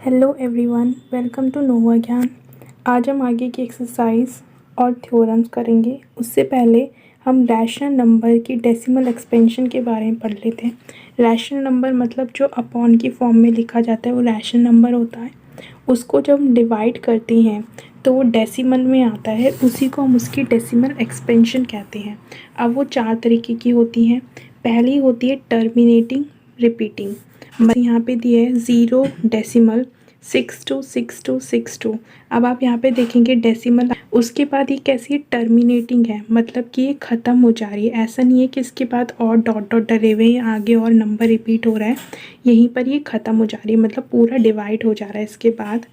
Hello everyone, welcome to Nova Gyan. आज हम आगे की एक्सरसाइज और थ्योरम्स करेंगे। उससे पहले हम रैशनल नंबर की डेसिमल एक्सपेंशन के बारे में पढ़ लेते हैं। रैशनल नंबर मतलब जो अपॉन की फॉर्म में लिखा जाता है वो रैशनल नंबर होता है। उसको जब हम डिवाइड करते हैं तो वो डेसिमल में आता है, उसी को हम उसकी डेसिमल एक्सपेंशन कहते हैं। अब वो 4 तरीके की होती हैं। पहली होती है टर्मिनेटिंग रिपीटिंग। यहाँ पे दिया है 0 डेसिमल 626262। अब आप यहाँ पे देखेंगे डेसिमल, उसके बाद ये कैसी है, टर्मिनेटिंग है, मतलब कि ये ख़त्म हो जा रही है। ऐसा नहीं है कि इसके बाद और डॉट डॉट डले हुए हैं आगे और नंबर रिपीट हो रहा है, यहीं पर ये ख़त्म हो जा रही है, मतलब पूरा डिवाइड हो जा रहा है। इसके बाद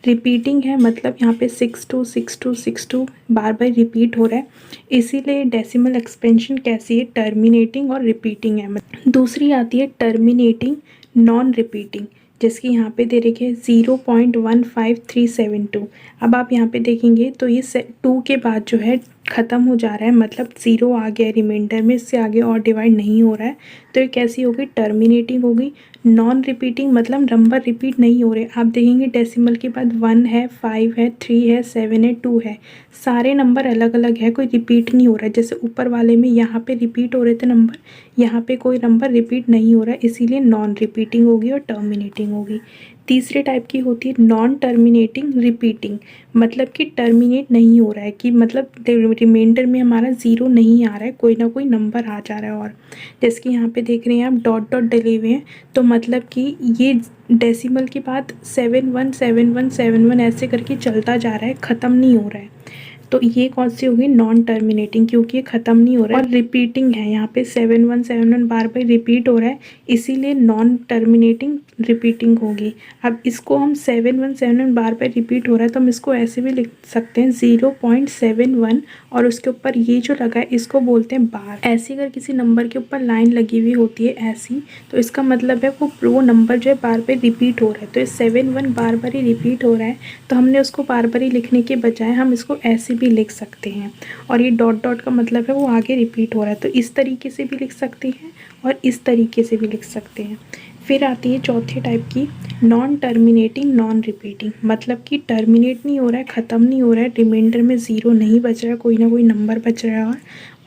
रिपीटिंग है, मतलब यहाँ पे 626262 बार बार रिपीट हो रहा है, इसीलिए डेसिमल एक्सपेंशन कैसी है, टर्मिनेटिंग और रिपीटिंग है। दूसरी आती है टर्मिनेटिंग नॉन रिपीटिंग, जिसकी यहाँ पे दे रखी है 0.15372। अब आप यहाँ पे देखेंगे तो ये 2 के बाद जो है ख़त्म हो जा रहा है, मतलब 0 आ गया रिमाइंडर में, इससे आगे और डिवाइड नहीं हो रहा है, तो ये कैसी होगी, टर्मिनेटिंग होगी। नॉन रिपीटिंग मतलब नंबर रिपीट नहीं हो रहे। आप देखेंगे डेसिमल के बाद 1 है, 5 है, 3 है, 7 है, 2 है, सारे नंबर अलग अलग है, कोई रिपीट नहीं हो रहा है। जैसे ऊपर वाले में यहाँ पे रिपीट हो रहे थे नंबर, यहाँ पे कोई नंबर रिपीट नहीं हो रहा है, इसीलिए नॉन रिपीटिंग होगी और टर्मिनेटिंग होगी। तीसरे टाइप की होती है नॉन टर्मिनेटिंग रिपीटिंग, मतलब कि टर्मिनेट नहीं हो रहा है, कि मतलब रिमाइंडर में हमारा 0 नहीं आ रहा है, कोई ना कोई नंबर आ जा रहा है। और जैसे कि यहाँ पे देख रहे हैं आप डॉट डॉट डले हुए हैं, तो मतलब कि ये डेसिमल के बाद 717171 ऐसे करके चलता जा रहा है, ख़त्म नहीं हो रहा है। तो ये कौन सी होगी, नॉन टर्मिनेटिंग, क्योंकि ये ख़त्म नहीं हो रहा है। और रिपीटिंग है, यहाँ पे 7171 बार बार रिपीट हो रहा है, इसीलिए नॉन टर्मिनेटिंग रिपीटिंग होगी। अब इसको हम 7171 बार बार रिपीट हो रहा है, तो हम इसको ऐसे भी लिख सकते हैं 0.71 और उसके ऊपर ये जो लगा है इसको बोलते हैं बार। ऐसे अगर किसी नंबर के ऊपर लाइन लगी हुई होती है ऐसी, तो इसका मतलब है वो नंबर जो है बार बार रिपीट हो रहा है। तो ये 71 बार बार ही रिपीट हो रहा है, तो हमने उसको बार बार ही लिखने के बजाय हम इसको ऐसे भी लिख सकते हैं। और ये डॉट डॉट का मतलब है वो आगे रिपीट हो रहा है, तो इस तरीके से भी लिख सकते हैं और इस तरीके से भी लिख सकते हैं। फिर आती है चौथे टाइप की नॉन टर्मिनेटिंग नॉन रिपीटिंग, मतलब कि टर्मिनेट नहीं हो रहा है, ख़त्म नहीं हो रहा है, रिमाइंडर में 0 नहीं बच रहा है, कोई ना कोई नंबर बच रहा है,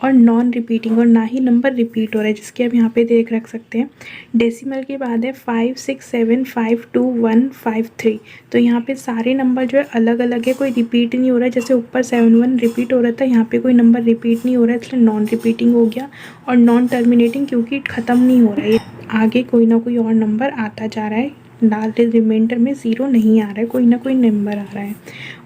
और नॉन रिपीटिंग, और ना ही नंबर रिपीट हो रहा है, जिसके आप यहाँ पे देख रख सकते हैं। डेसिमल के बाद है 56752153, तो यहाँ पे सारे नंबर जो है अलग अलग है, कोई रिपीट नहीं हो रहा है। जैसे ऊपर 71 रिपीट हो रहा था, यहाँ पे कोई नंबर रिपीट नहीं हो रहा है, इसलिए नॉन रिपीटिंग हो गया। और नॉन टर्मिनेटिंग क्योंकि ख़त्म नहीं हो रहा है, आगे कोई ना कोई और नंबर आता जा रहा है, रिमाइंडर में 0 नहीं आ रहा है, कोई ना कोई नंबर आ रहा है।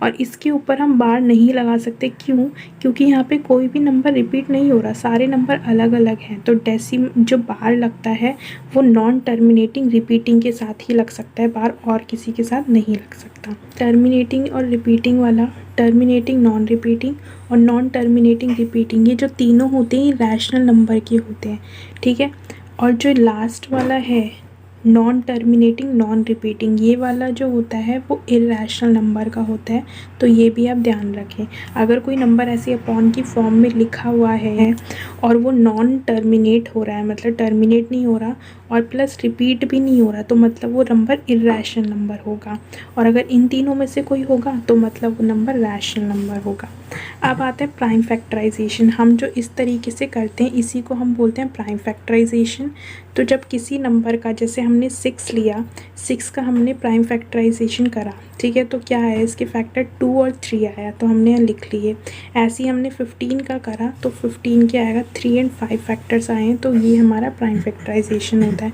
और इसके ऊपर हम बार नहीं लगा सकते, क्यों, क्योंकि यहाँ पे कोई भी नंबर रिपीट नहीं हो रहा, सारे नंबर अलग अलग हैं। तो जो बार लगता है वो नॉन टर्मिनेटिंग रिपीटिंग के साथ ही लग सकता है बार, और किसी के साथ नहीं लग सकता। टर्मिनेटिंग और रिपीटिंग वाला, टर्मिनेटिंग नॉन रिपीटिंग और नॉन टर्मिनेटिंग रिपीटिंग, ये जो तीनों होते हैं ये रैशनल नंबर के होते हैं, ठीक है। और जो लास्ट वाला है नॉन टर्मिनेटिंग नॉन रिपीटिंग, ये वाला जो होता है वो इरेशनल नंबर का होता है, तो ये भी आप ध्यान रखें। अगर कोई नंबर ऐसे अपॉन की फॉर्म में लिखा हुआ है और वो नॉन टर्मिनेट हो रहा है, मतलब टर्मिनेट नहीं हो रहा और प्लस रिपीट भी नहीं हो रहा, तो मतलब वो नंबर इरेशनल नंबर होगा। और अगर इन तीनों में से कोई होगा तो मतलब वो नंबर रैशनल नंबर होगा। अब आता है प्राइम फैक्टराइजेशन। हम जो इस तरीके से करते हैं इसी को हम बोलते हैं प्राइम फैक्टराइजेशन। तो जब किसी नंबर का, जैसे हमने 6 लिया, 6 का हमने प्राइम फैक्टराइजेशन करा, ठीक है, तो क्या है, इसके फैक्टर 2 और 3 आया, तो हमने यहाँ लिख लिए। ऐसे ही हमने 15 का करा, तो 15 के आएगा 3 और 5 फैक्टर्स आए हैं, तो ये हमारा प्राइम फैक्टराइजेशन होता है।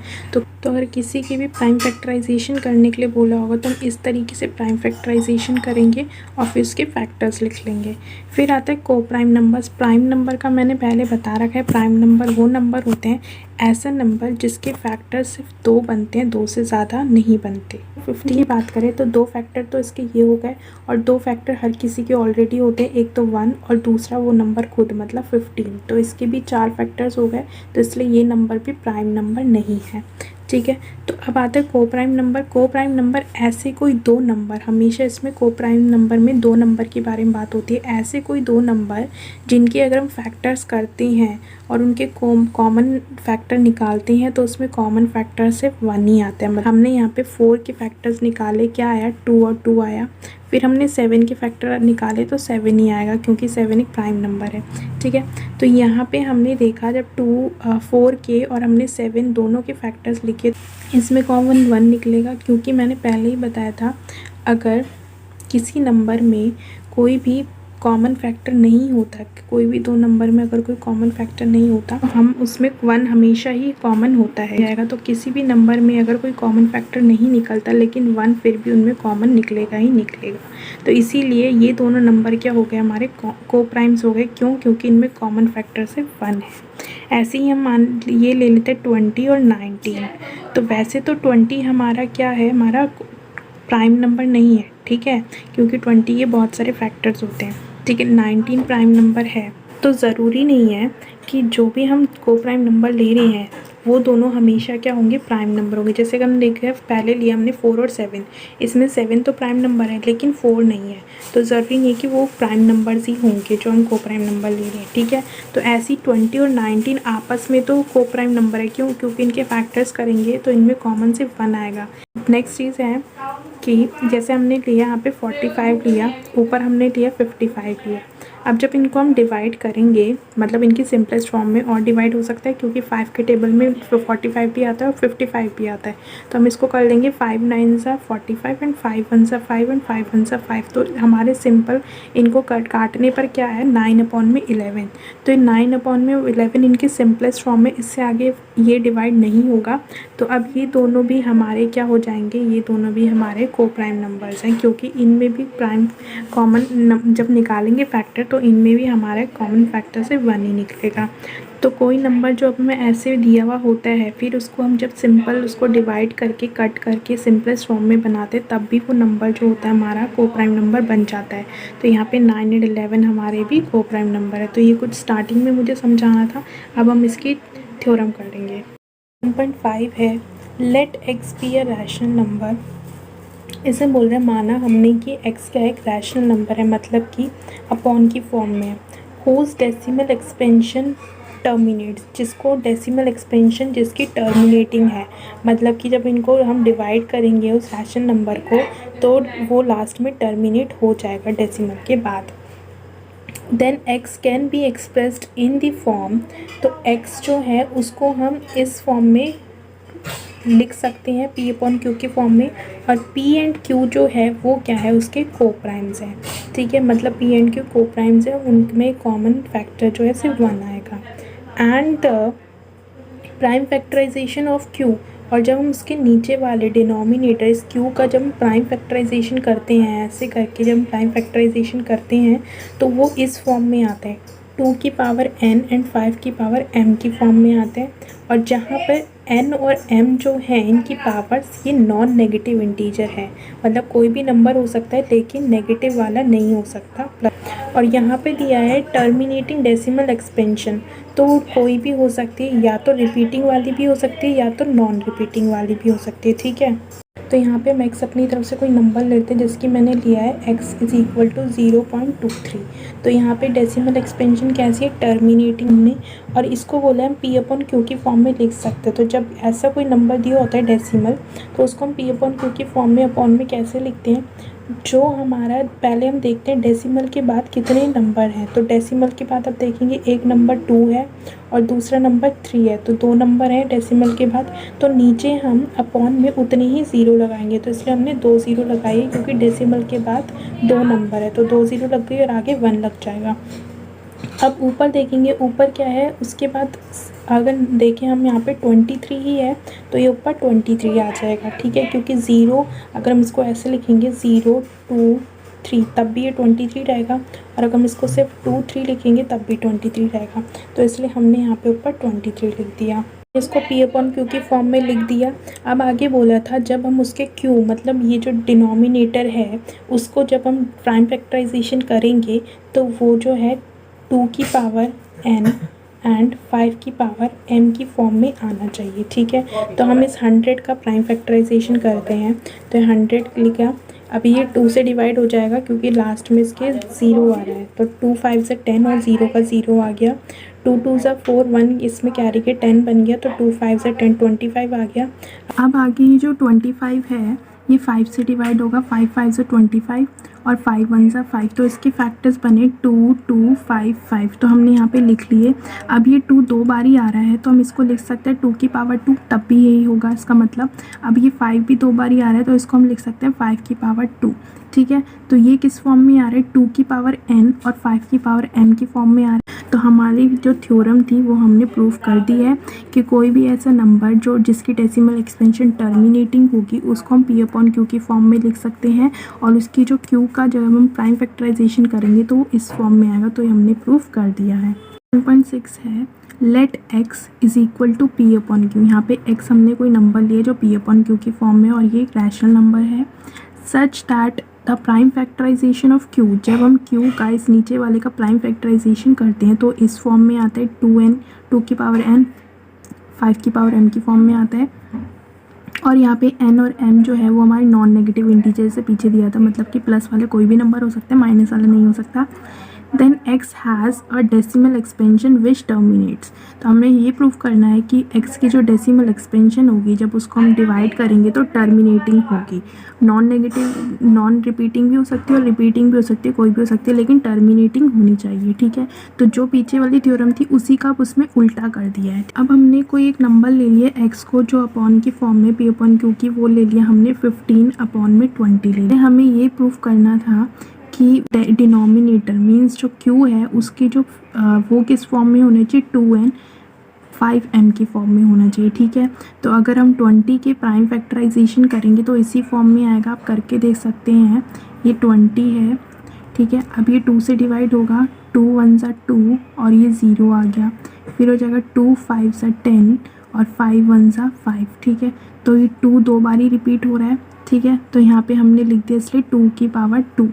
तो अगर किसी की भी प्राइम फैक्टराइजेशन करने के लिए बोला होगा तो हम इस तरीके से प्राइम फैक्टराइजेशन करेंगे और फिर उसके फैक्टर्स लिख लेंगे। फिर आता है को प्राइम नंबर्स। प्राइम नंबर का मैंने पहले बता रखा है, प्राइम नंबर वो नंबर होते हैं, ऐसा नंबर जिसके फैक्टर सिर्फ 2 बनते हैं, 2 से ज़्यादा नहीं बनते। 50 की बात करें तो 2 फैक्टर तो इसके ये हो गए, और 2 फैक्टर हर किसी के ऑलरेडी होते हैं, एक तो 1 और दूसरा वो नंबर खुद, मतलब 15, तो इसके भी 4 फैक्टर्स हो गए, तो इसलिए ये नंबर भी प्राइम नंबर नहीं है। ठीक है। तो अब आता है कोप्राइम नंबर। कोप्राइम नंबर ऐसे कोई दो नंबर, हमेशा इसमें कोप्राइम नंबर में दो नंबर के बारे में बात होती है। ऐसे कोई दो नंबर जिनके अगर हम फैक्टर्स करते हैं और उनके कॉमन फैक्टर निकालते हैं तो उसमें कॉमन फैक्टर सिर्फ 1 ही आता है। मतलब हमने यहाँ पे 4 के फैक्टर्स निकाले, क्या आया, 2 और 2 आया। फिर हमने 7 के फैक्टर निकाले तो 7 ही आएगा क्योंकि 7 एक प्राइम नंबर है। ठीक है। तो यहाँ पे हमने देखा जब 4 के और हमने 7 दोनों के फैक्टर्स लिखे, इसमें कॉमन 1 निकलेगा क्योंकि मैंने पहले ही बताया था अगर किसी नंबर में कोई भी कॉमन फैक्टर नहीं होता, कोई भी दो नंबर में अगर कोई कॉमन फैक्टर नहीं होता तो हम उसमें 1 हमेशा ही कॉमन होता है जाएगा। तो किसी भी नंबर में अगर कोई कॉमन फैक्टर नहीं निकलता लेकिन 1 फिर भी उनमें कॉमन निकलेगा ही निकलेगा। तो इसीलिए ये दोनों नंबर क्या हो गए, हमारे कोप्राइम्स हो गए। क्यों? क्योंकि इनमें कॉमन फैक्टर सिर्फ 1 है। ऐसे ही हम मान ये ले लेते हैं 20 और 19। तो वैसे तो 20 हमारा क्या है, हमारा प्राइम नंबर नहीं है, ठीक है, क्योंकि 20 के बहुत सारे फैक्टर्स होते हैं। ठीक है। 19 प्राइम नंबर है। तो ज़रूरी नहीं है कि जो भी हम कोप्राइम नंबर ले रहे हैं वो दोनों हमेशा क्या होंगे, प्राइम नंबर होंगे। जैसे कि हम देखें पहले लिया हमने 4 और 7, इसमें 7 तो प्राइम नंबर है लेकिन 4 नहीं है, तो ज़रूरी नहीं है कि वो प्राइम नंबर्स ही होंगे जो हम कोप्राइम नंबर ले रहे हैं। ठीक है। तो ऐसी 20 और 19 आपस में तो कोप्राइम नंबर है। क्यों? क्योंकि इनके फैक्टर्स करेंगे तो इनमें कॉमन सिर्फ 1 आएगा। नेक्स्ट चीज़ है कि जैसे हमने लिया यहाँ पे 45 लिया, ऊपर हमने लिया 55 लिया। अब जब इनको हम डिवाइड करेंगे, मतलब इनकी सिंपलेस्ट फॉर्म में और डिवाइड हो सकता है क्योंकि 5 के टेबल में 45 भी आता है और 55 भी आता है। तो हम इसको कर लेंगे 5 9 सा 45 एंड 5 1 सा 5 एंड 5 1 सा 5। तो हमारे सिंपल इनको काटने पर क्या है, 9/11। तो 9/11 इनकी सिंपलेस्ट फॉर्म में, इससे आगे ये डिवाइड नहीं होगा। तो अब ये दोनों भी हमारे क्या हो जाएंगे, ये दोनों भी हमारे कोप्राइम नंबर्स हैं क्योंकि इनमें भी प्राइम कॉमन जब निकालेंगे फैक्टर तो इनमें भी हमारे कॉमन फैक्टर से 1 ही निकलेगा। तो कोई नंबर जो हमें ऐसे दिया हुआ होता है फिर उसको हम जब सिंपल उसको डिवाइड करके कट करके सिंपलेस्ट फॉर्म में बनाते हैं तब भी वो नंबर जो होता है हमारा कोप्राइम नंबर बन जाता है। तो यहाँ पे 9 और 11 हमारे भी कोप्राइम नंबर है। तो ये कुछ स्टार्टिंग में मुझे समझाना था, अब हम इसकी थ्योरम कर लेंगे। 1.5 है, let x be a rational number. इसे बोल रहे हैं माना हमने कि x क्या एक रैशनल नंबर है, मतलब कि अपॉन की फॉर्म में, हुज डेसिमल एक्सपेंशन टर्मिनेट्स, जिसको डेसिमल एक्सपेंशन जिसकी टर्मिनेटिंग है, मतलब कि जब इनको हम डिवाइड करेंगे उस रैशनल नंबर को तो वो लास्ट में टर्मिनेट हो जाएगा डेसिमल के बाद। Then x can be expressed in the form, तो x जो है उसको हम इस फॉर्म में लिख सकते हैं P/Q के फॉर्म में। और P एंड Q जो है वो क्या है, उसके कोप्राइम्स हैं। ठीक है, मतलब P एंड Q कोप्राइम्स हैं, उनमें कॉमन फैक्टर जो है सिर्फ 1 आएगा। And the prime factorization of Q, और जब हम उसके नीचे वाले डिनोमिनेटर इस Q का जब हम प्राइम फैक्टराइजेशन करते हैं, ऐसे करके जब हम प्राइम फैक्टराइजेशन करते हैं तो वो इस फॉर्म में आता है, 2 की पावर n एंड 5 की पावर m की फॉर्म में आते हैं। और जहाँ पर n और m जो है इनकी पावर्स ये नॉन नेगेटिव इंटीजर है, मतलब कोई भी नंबर हो सकता है लेकिन नेगेटिव वाला नहीं हो सकता। और यहाँ पे दिया है टर्मिनेटिंग डेसिमल एक्सपेंशन, तो कोई भी हो सकती है, या तो रिपीटिंग वाली भी हो सकती है या तो नॉन रिपीटिंग वाली भी हो सकती है। ठीक है। तो यहाँ पे हम x अपनी तरफ से कोई नंबर लेते हैं जिसकी मैंने लिया है x = 0.23। तो यहाँ पे डेसिमल एक्सपेंशन कैसी है, टर्मिनेटिंग में, और इसको बोला है हम P/Q की फॉर्म में लिख सकते हैं। तो जब ऐसा कोई नंबर दिया होता है डेसिमल तो उसको हम P/Q की फॉर्म में अपॉन में कैसे लिखते हैं, जो हमारा पहले हम देखते हैं डेसिमल के बाद कितने नंबर हैं। तो डेसिमल के बाद आप देखेंगे एक नंबर 2 है और दूसरा नंबर 3 है, तो 2 नंबर हैं डेसिमल के बाद। तो नीचे हम अपॉन में उतने ही 0 लगाएंगे, तो इसलिए हमने 2 0 लगाई है क्योंकि डेसिमल के बाद 2 नंबर है, तो 2 0 लग गई और आगे 1 लग जाएगा। अब ऊपर देखेंगे, ऊपर क्या है, उसके बाद अगर देखें हम यहाँ पे 23 ही है तो ये ऊपर 23 आ जाएगा। ठीक है, क्योंकि 0 अगर हम इसको ऐसे लिखेंगे 0 2 3 तब भी ये 23 रहेगा, और अगर हम इसको सिर्फ 2 3 लिखेंगे तब भी 23 रहेगा। तो इसलिए हमने यहाँ पे ऊपर 23 लिख दिया, इसको P/Q की फॉर्म में लिख दिया। अब आगे बोला था जब हम उसके Q, मतलब ये जो डिनोमिनेटर है उसको जब हम प्राइम फैक्टराइजेशन करेंगे तो वो जो है 2 की पावर n एंड 5 की पावर m की फॉर्म में आना चाहिए, ठीक है। तो हम इस 100 का प्राइम फैक्टराइजेशन करते हैं, तो 100 लिखा। अभी ये 2 से डिवाइड हो जाएगा क्योंकि लास्ट में इसके 0 आ रहा है, तो 2 5 से 10 और 0 का 0 आ गया। 2 2 ज़ा 4, 1 इसमें कैरी के 10 बन गया, तो 2 5 से 10 25 आ गया। अब आगे ये जो 25 है ये 5 से डिवाइड होगा, 5 5 से 25 और 5 1 ज़ा 5, तो इसके फैक्टर्स बने 2 2 5 5, तो हमने यहाँ पे लिख लिए। अब ये 2 दो बार ही आ रहा है तो हम इसको लिख सकते हैं 2 की पावर 2, तब भी यही होगा इसका मतलब। अब ये 5 भी दो बार ही आ रहा है तो इसको हम लिख सकते हैं 5 की पावर 2, ठीक है। तो ये किस फॉर्म में आ रहा है, 2 की पावर n और 5 की पावर m की फॉर्म में आ रहा है। तो हमारी जो थ्योरम थी वो हमने प्रूव कर दी है कि कोई भी ऐसा नंबर जो जिसकी डेसिमल एक्सपेंशन टर्मिनेटिंग होगी उसको हम p अपॉन q की फॉर्म में लिख सकते हैं, और उसकी जो q का जब हम प्राइम फैक्टराइजेशन करेंगे तो वो इस फॉर्म में आएगा, तो ये हमने प्रूव कर दिया है। 1.6 है let x is equal to p upon q। यहाँ पे x हमने कोई नंबर लिया जो p अपॉन q की फॉर्म में, और ये एक रैशनल नंबर है। Such that the prime factorization of q, जब हम q का इस नीचे वाले का प्राइम फैक्टराइजेशन करते हैं तो इस फॉर्म में आता है 2n 2 की पावर n 5 की पावर m की फॉर्म में आता है। और यहाँ पे n और m जो है वो हमारे नॉन नेगेटिव इंटीजर से पीछे दिया था, मतलब कि प्लस वाले कोई भी नंबर हो सकते हैं, माइनस वाला नहीं हो सकता। Then x has a decimal expansion which terminates, तो हमें ये प्रूव करना है कि x की जो डेसिमल एक्सपेंशन होगी जब उसको हम डिवाइड करेंगे तो टर्मिनेटिंग होगी। नॉन नेगेटिव नॉन रिपीटिंग भी हो सकती है और रिपीटिंग भी हो सकती है, कोई भी हो सकती है, लेकिन टर्मिनेटिंग होनी चाहिए, ठीक है। तो जो पीछे वाली थ्योरम थी उसी का अब उसमें उल्टा कर दिया है। अब हमने कोई एक नंबर ले लिया x को जो अपॉन की फॉर्म में p अपॉन q की, वो ले लिया हमने 15 अपॉन में 20 ले लिया। हमें ये प्रूव करना था कि डिनोमिनेटर मीन्स जो q है उसकी जो वो किस फॉर्म में होना चाहिए, 2n 5m की फॉर्म में होना चाहिए, ठीक है। तो अगर हम 20 के प्राइम फैक्टराइजेशन करेंगे तो इसी फॉर्म में आएगा, आप करके देख सकते हैं। ये 20 है, ठीक है। अब ये 2 से डिवाइड होगा, 2 1 ज़ा 2 और ये 0 आ गया, फिर हो जाएगा 2 5 ज़ा 10 और 5 1 ज़ा 5, ठीक है। तो ये 2 दो बार ही रिपीट हो रहा है, ठीक है। तो यहाँ पे हमने लिख दिया इसलिए 2 की पावर 2।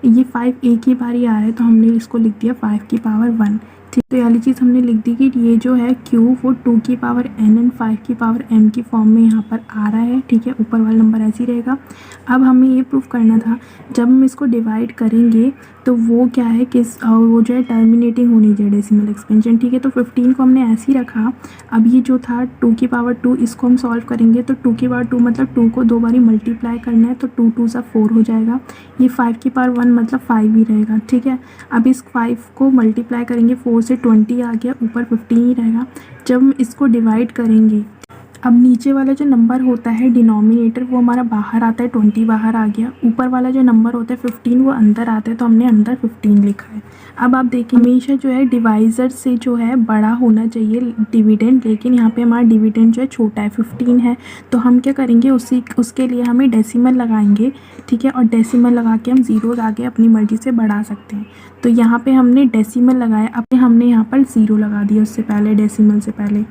ये 5 एक ही बार ही आ रहा है तो हमने इसको लिख दिया 5 की पावर 1, ठीक। तो ये वाली चीज़ हमने लिख दी कि ये जो है q वो 2 की पावर n एंड 5 की पावर m की फॉर्म में यहाँ पर आ रहा है, ठीक है। ऊपर वाला नंबर ऐसे ही रहेगा। अब हमें ये प्रूफ करना था जब हम इसको डिवाइड करेंगे तो वो क्या है कि वो जो है टर्मिनेटिंग होनी चाहिए डेसिमल एक्सपेंशन, ठीक है। तो 15 को हमने ऐसे ही रखा। अब ये जो था 2 की पावर 2, इसको हम सॉल्व करेंगे तो 2 की पावर 2 मतलब 2 को दो बारी मल्टीप्लाई करना है, तो 2 2 ज़ा 4 हो जाएगा। ये 5 की पावर 1 मतलब 5 ही रहेगा, ठीक है। अब इस 5 को मल्टीप्लाई करेंगे 4 से, 20 आ गया, ऊपर 15 ही रहेगा। जब हम इसको डिवाइड करेंगे, अब नीचे वाला जो नंबर होता है डिनोमिनेटर वो हमारा बाहर आता है, 20 बाहर आ गया। ऊपर वाला जो नंबर होता है 15 वो अंदर आता है, तो हमने अंदर 15 लिखा है। अब आप देखिए हमेशा जो है डिवाइज़र से जो है बड़ा होना चाहिए डिविडेंड, लेकिन यहाँ पे हमारा डिविडेंड जो है छोटा है, 15 है। तो हम क्या करेंगे, उसके लिए हमें डेसिमल लगाएंगे, ठीक है। और डेसिमल लगा के हम ज़ीरो आगे अपनी मर्जी से बढ़ा सकते हैं। तो यहाँ पे हमने डेसिमल लगाया, अब हमने यहाँ पर 0 लगा दिया उससे पहले, डेसिमल से पहले।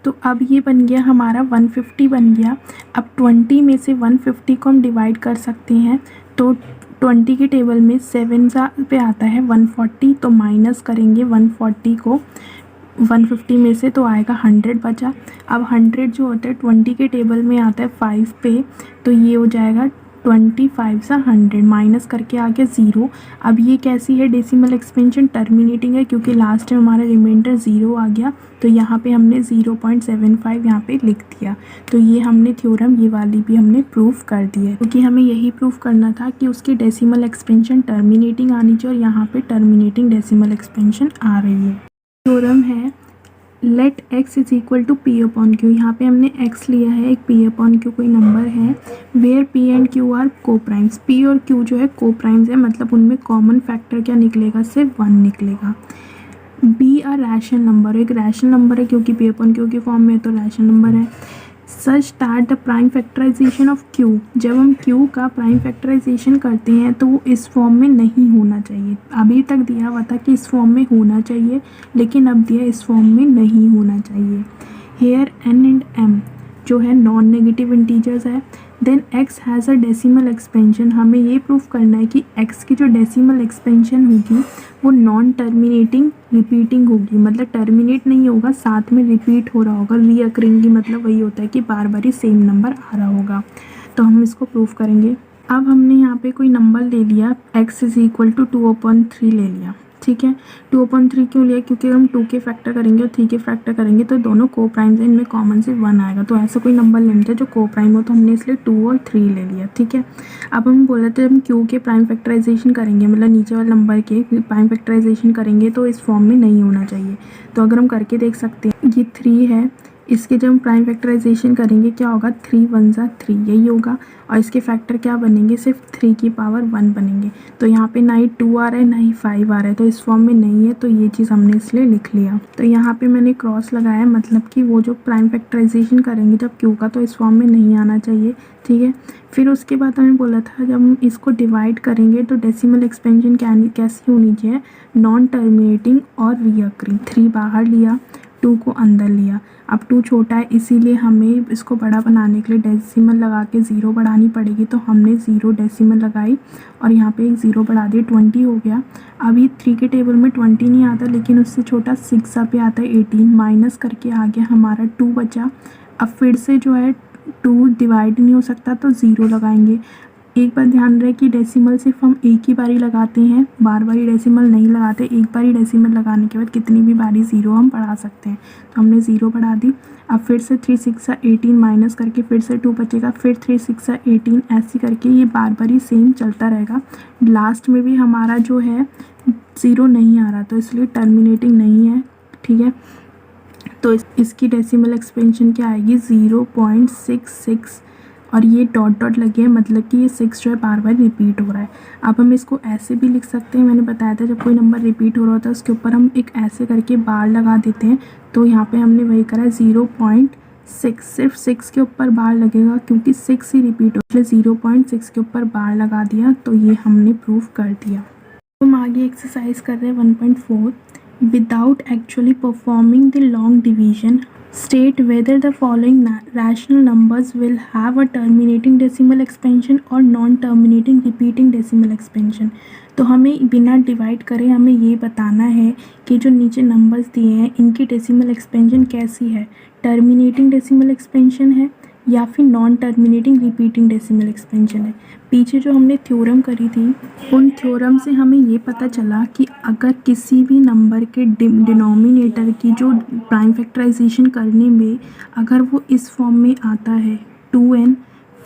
तो अब ये बन गया हमारा 150 बन गया। अब 20 में से 150 को हम डिवाइड कर सकते हैं, तो 20 की टेबल में 7 पे आता है 140, तो माइनस करेंगे 140 को 150 में से, तो आएगा 100 बचा। अब 100 जो होता है 20 के टेबल में आता है 5 पे, तो ये हो जाएगा 25 सा 100, माइनस करके आ गया 0। अब ये कैसी है डेसिमल एक्सपेंशन, टर्मिनेटिंग है, क्योंकि लास्ट में हमारा रिमाइंडर 0 आ गया, तो यहाँ पे हमने 0.75 यहाँ पे लिख दिया। तो ये हमने थ्योरम ये वाली भी हमने प्रूफ कर दी है, क्योंकि हमें यही प्रूफ करना था कि उसकी डेसिमल एक्सपेंशन टर्मिनेटिंग आनी चाहिए, और यहाँ पे टर्मिनेटिंग डेसिमल एक्सपेंशन आ रही है। थ्योरम है let x is equal to p upon q। यहाँ पे हमने x लिया है, एक p अपॉन q कोई नंबर है, where p and q are coprimes. p और q जो है को प्राइम्स है, मतलब उनमें कॉमन फैक्टर क्या निकलेगा, सिर्फ 1 निकलेगा। b अ रैशनल नंबर, एक रैशनल नंबर है क्योंकि p अपॉन q की फॉर्म में, तो रैशनल नंबर है। Such that the prime factorization of q, जब हम q का प्राइम फैक्टराइजेशन करते हैं तो वो इस फॉर्म में नहीं होना चाहिए। अभी तक दिया हुआ था कि इस फॉर्म में होना चाहिए, लेकिन अब दिया इस फॉर्म में नहीं होना चाहिए। हेयर n एंड m जो है नॉन नेगेटिव इंटीजर्स है, then x has a decimal expansion, हमें ये प्रूफ करना है कि x की जो डेसिमल एक्सपेंशन होगी वो नॉन टर्मिनेटिंग रिपीटिंग होगी, मतलब टर्मिनेट नहीं होगा, साथ में रिपीट हो रहा होगा। रीअकरिंग की मतलब वही होता है कि बार बार ही सेम नंबर आ रहा होगा। तो हम इसको प्रूफ करेंगे। अब हमने यहाँ पे कोई नंबर ले लिया, x इज़ इक्वल टू 2/3 ले लिया, ठीक है। 2/3 क्यों लिया? क्योंकि हम 2 के फैक्टर करेंगे और 3 के फैक्टर करेंगे तो दोनों को प्राइम्स हैं, इनमें कॉमन से 1 आएगा। तो ऐसा कोई नंबर लेना था जो को प्राइम हो, तो हमने इसलिए 2 और 3 ले लिया, ठीक है। अब हम बोले थे हम क्यू के प्राइम फैक्टराइजेशन करेंगे, मतलब नीचे वाले नंबर के प्राइम फैक्टराइजेशन करेंगे तो इस फॉर्म में नहीं होना चाहिए। तो अगर हम करके देख सकते हैं, ये 3 है, इसके जब हम प्राइम फैक्टराइजेशन करेंगे क्या होगा, 3 1 ज़ा 3 यही होगा। और इसके फैक्टर क्या बनेंगे, सिर्फ 3 की पावर 1 बनेंगे। तो यहाँ पे ना ही 2 आ रहा है ना ही 5 आ रहा है, तो इस फॉर्म में नहीं है, तो ये चीज़ हमने इसलिए लिख लिया। तो यहाँ पे मैंने क्रॉस लगाया, मतलब कि वो जो प्राइम फैक्टराइजेशन करेंगे जब क्यू का, तो इस फॉर्म में नहीं आना चाहिए, ठीक है। फिर उसके बाद हमें बोला था जब हम इसको डिवाइड करेंगे तो डेसिमल एक्सपेंशन कैसी होनी चाहिए, नॉन टर्मिनेटिंग और रीअकरिंग। 3 बाहर लिया, 2 को अंदर लिया। अब 2 छोटा है इसीलिए हमें इसको बड़ा बनाने के लिए डेसिमल लगा के 0 बढ़ानी पड़ेगी, तो हमने 0 डेसिमल लगाई और यहाँ पे एक 0 बढ़ा दिया, 20 हो गया। अभी 3 के टेबल में 20 नहीं आता, लेकिन उससे छोटा 6 पे आता है 18, माइनस करके आ गया हमारा 2 बचा। अब फिर से जो है 2 डिवाइड नहीं हो सकता तो 0 लगाएंगे। एक बात ध्यान रहे कि डेसिमल सिर्फ हम एक ही बारी लगाते हैं, बार बारी डेसिमल नहीं लगाते। एक बारी डेसिमल लगाने के बाद कितनी भी बारी 0 हम बढ़ा सकते हैं, तो हमने 0 बढ़ा दी। अब फिर से 3 6 18 माइनस करके फिर से 2 बचेगा, फिर 3 6 18, ऐसे करके ये बार बार ही सेम चलता रहेगा। लास्ट में भी हमारा जो है 0 नहीं आ रहा, तो इसलिए टर्मिनेटिंग नहीं है, ठीक है। तो इसकी डेसिमल एक्सपेंशन क्या आएगी, 0.66, और ये डॉट डॉट लगे हैं, मतलब कि ये 6 जो है बार बार रिपीट हो रहा है। अब हम इसको ऐसे भी लिख सकते हैं, मैंने बताया था जब कोई नंबर रिपीट हो रहा होता है उसके ऊपर हम एक ऐसे करके बार लगा देते हैं। तो यहाँ पे हमने वही करा है, 0.6, सिर्फ 6 के ऊपर बार लगेगा क्योंकि 6 ही रिपीट हो, इसलिए 0.6 के ऊपर बार लगा दिया, तो ये हमने प्रूफ कर दिया। हम आगे एक्सरसाइज कर रहे हैं 1.4, without actually performing the long division state whether the following rational numbers will have a terminating decimal expansion or non-terminating repeating decimal expansion। तो हमें बिना डिवाइड करे हमें ये बताना है कि जो नीचे नंबर्स दिए हैं इनकी डेसिमल एक्सपेंशन कैसी है, टर्मिनेटिंग डेसिमल एक्सपेंशन है या फिर non terminating repeating decimal expansion है। पीछे जो हमने थ्योरम करी थी उन थ्योरम से हमें ये पता चला कि अगर किसी भी नंबर के डिनोमिनेटर की जो प्राइम फैक्टराइजेशन करने में अगर वो इस फॉर्म में आता है 2n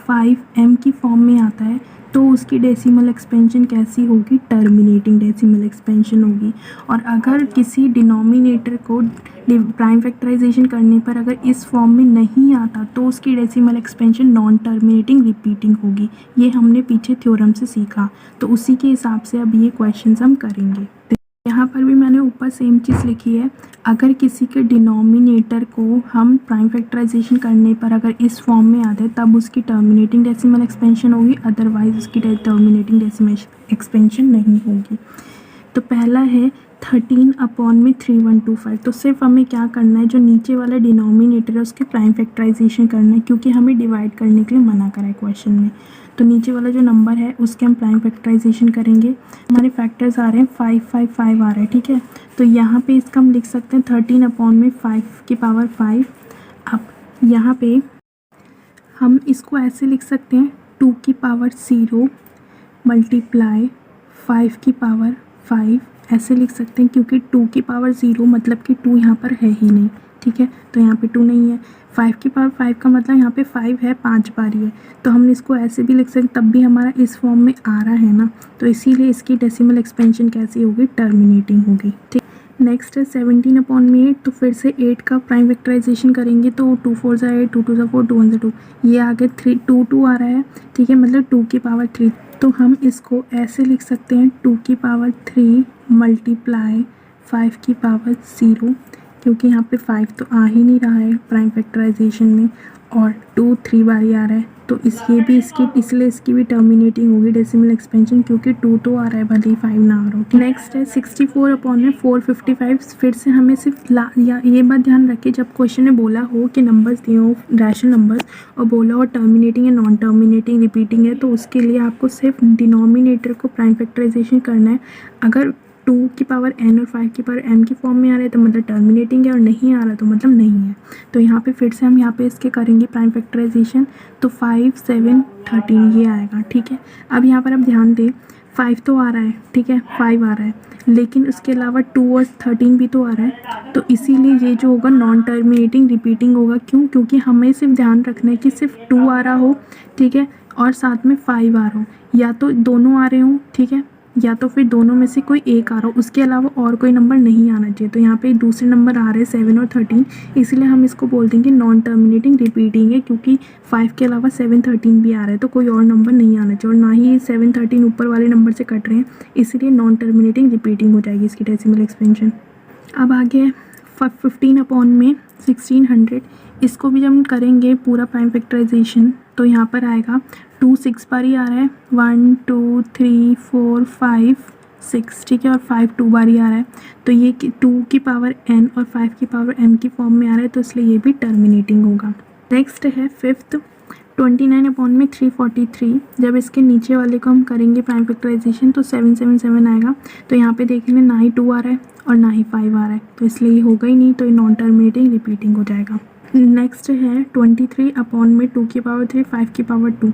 5m की फॉर्म में आता है, तो उसकी डेसिमल एक्सपेंशन कैसी होगी, टर्मिनेटिंग डेसिमल एक्सपेंशन होगी। और अगर किसी डिनोमिनेटर को प्राइम फैक्टराइजेशन करने पर अगर इस फॉर्म में नहीं आता तो उसकी decimal expansion non terminating repeating होगी। ये हमने पीछे थ्योरम से सीखा, तो उसी के हिसाब से अब ये क्वेश्चंस हम करेंगे। यहाँ पर भी मैंने ऊपर सेम चीज़ लिखी है, अगर किसी के डिनोमिनेटर को हम प्राइम फैक्टराइजेशन करने पर अगर इस फॉर्म में आता है तब उसकी टर्मिनेटिंग डेसिमल एक्सपेंशन होगी, अदरवाइज उसकी टर्मिनेटिंग डेसिमल एक्सपेंशन नहीं होगी। तो पहला है 13/3125। तो सिर्फ हमें क्या करना है, जो नीचे वाला डिनोमिनेटर है उसके प्राइम फैक्टराइजेशन करना है, क्योंकि हमें डिवाइड करने के लिए मना करा है क्वेश्चन में। तो नीचे वाला जो नंबर है उसके हम प्राइम फैक्टराइजेशन करेंगे। हमारे फैक्टर्स आ रहे हैं 5 5 5 आ रहा है, ठीक है। तो यहाँ पे इसका हम लिख सकते हैं 13/5 की पावर 5। अब यहाँ पे हम इसको ऐसे लिख सकते हैं 2 की पावर 0 मल्टीप्लाई 5 की पावर 5, ऐसे लिख सकते हैं, क्योंकि 2 की पावर 0 मतलब कि 2 यहाँ पर है ही नहीं, ठीक है। तो यहाँ पे 2 नहीं है। 5 की पावर 5 का मतलब यहाँ पे 5 है, 5 बारी है, तो हम इसको ऐसे भी लिख सकते हैं, तब भी हमारा इस फॉर्म में आ रहा है ना, तो इसीलिए इसकी डेसिमल एक्सपेंशन कैसी होगी, टर्मिनेटिंग होगी, ठीक। नेक्स्ट है 17/8। तो फिर से 8 का प्राइम फैक्टराइजेशन करेंगे तो 2 4 ज़ा 8, 2 2 ज़ा 4, 2 1 ज़ा 2, ये आगे 3 2 2 आ रहा है, ठीक है, मतलब 2 की पावर 3। तो हम इसको ऐसे लिख सकते हैं 2 की पावर 3 मल्टीप्लाई 5 की पावर 0, क्योंकि यहाँ पे 5 तो आ ही नहीं रहा है प्राइम फैक्टराइजेशन में, और 2 3 बारी आ रहा है, तो इसकी भी इसलिए इसकी भी टर्मिनेटिंग होगी डेसिमल एक्सपेंशन, क्योंकि 2 तो आ रहा है भले ही 5 ना आ रहा हो। नेक्स्ट है 64 अपॉन में 455। फिर से हमें सिर्फ या ये बात ध्यान रखिए, जब क्वेश्चन में बोला हो कि नंबर्स दिए हो रैशनल नंबर्स और बोला हो टर्मिनेटिंग या नॉन टर्मिनेटिंग रिपीटिंग है, तो उसके लिए आपको सिर्फ डिनोमिनेटर को प्राइम फैक्टराइजेशन करना है। अगर 2 की पावर n और 5 की पावर m की फॉर्म में आ रहा है तो मतलब टर्मिनेटिंग है, और नहीं आ रहा तो मतलब नहीं है। तो यहाँ पे फिर से हम यहाँ पे इसके करेंगे प्राइम फैक्टराइजेशन, तो 5 7 13 ये आएगा, ठीक है। अब यहाँ पर आप ध्यान दें, 5 तो आ रहा है, ठीक है, 5 आ रहा है, लेकिन उसके अलावा 2 और 13 भी तो आ रहा है, तो इसीलिए ये जो होगा नॉन टर्मिनेटिंग रिपीटिंग होगा। क्यों? क्योंकि हमें सिर्फ ध्यान रखना है कि सिर्फ 2 आ रहा हो, ठीक है, और साथ में 5 आ रहा हो, या तो दोनों आ रहे हों, ठीक है, या तो फिर दोनों में से कोई एक आ रहा हो, उसके अलावा और कोई नंबर नहीं आना चाहिए। तो यहाँ पे दूसरे नंबर आ रहे हैं 7 और 13, इसलिए हम इसको बोल देंगे नॉन टर्मिनेटिंग रिपीटिंग है, क्योंकि 5 के अलावा 7 13 भी आ रहा है, तो कोई और नंबर नहीं आना चाहिए, और ना ही 7 13 ऊपर वाले नंबर से कट रहे हैं, इसीलिए नॉन टर्मिनेटिंग रिपीटिंग हो जाएगी इसकी डेसिमल एक्सपेंशन। अब आगे 15 अपॉन में 1600, इसको भी जब हम करेंगे पूरा प्राइम फैक्टराइजेशन, तो यहाँ पर आएगा 2 6 बारी आ रहा है, 1 2 3 4 5 6, ठीक है, और 5 2 बारी आ रहा है, तो ये 2 की पावर n और 5 की पावर m की फॉर्म में आ रहा है, तो इसलिए ये भी टर्मिनेटिंग होगा। नेक्स्ट है 5th 29 अपॉन में 343। जब इसके नीचे वाले को हम करेंगे प्राइम फैक्टराइजेशन तो 777 आएगा, तो यहाँ पे देखेंगे ना ही 2 आ रहा है और ना ही 5 आ रहा है, तो इसलिए ये होगा ही नहीं, तो ये नॉन टर्मिनेटिंग रिपीटिंग हो जाएगा। नेक्स्ट है 23 अपॉन में 2 की पावर 3 5 की पावर 2।